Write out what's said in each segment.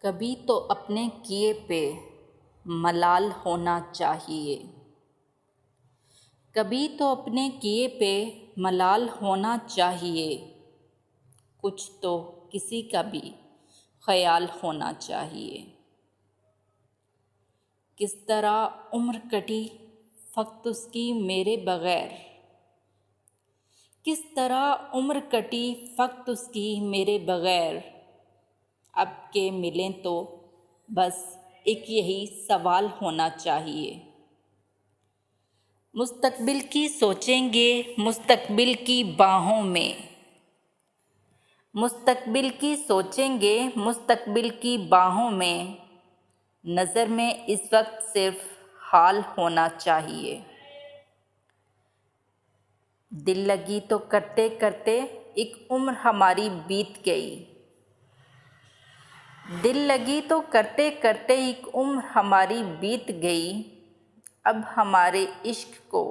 कभी तो अपने किए पे मलाल होना चाहिए। कभी तो अपने किए पे मलाल होना चाहिए। कुछ तो किसी का भी ख्याल होना चाहिए। किस तरह उम्र कटी फ़क़्त उसकी मेरे बग़ैर। किस तरह उम्र कटी फ़क़्त उसकी मेरे बग़ैर। अब के मिलें तो बस एक यही सवाल होना चाहिए। मुस्तक़बिल की सोचेंगे मुस्तक़बिल की बाहों में। मुस्तक़बिल की सोचेंगे मुस्तक़बिल की बाहों में। नज़र में इस वक्त सिर्फ हाल होना चाहिए। दिल लगी तो करते करते एक उम्र हमारी बीत गई। दिल लगी तो करते करते एक उम्र हमारी बीत गई। अब हमारे इश्क को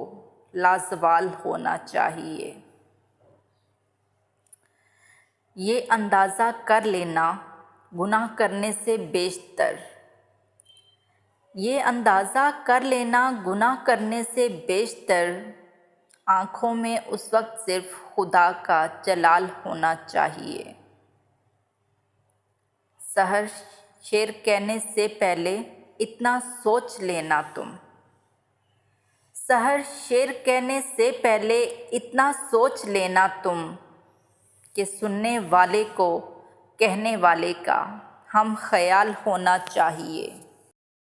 लाज़वाल होना चाहिए। ये अंदाज़ा कर लेना गुनाह करने से बेशतर। ये अंदाज़ा कर लेना गुनाह करने से बेशतर। आँखों में उस वक्त सिर्फ खुदा का जलाल होना चाहिए। सहर शेर कहने से पहले इतना सोच लेना तुम। सहर शेर कहने से पहले इतना सोच लेना तुम कि सुनने वाले को कहने वाले का हम ख्याल होना चाहिए।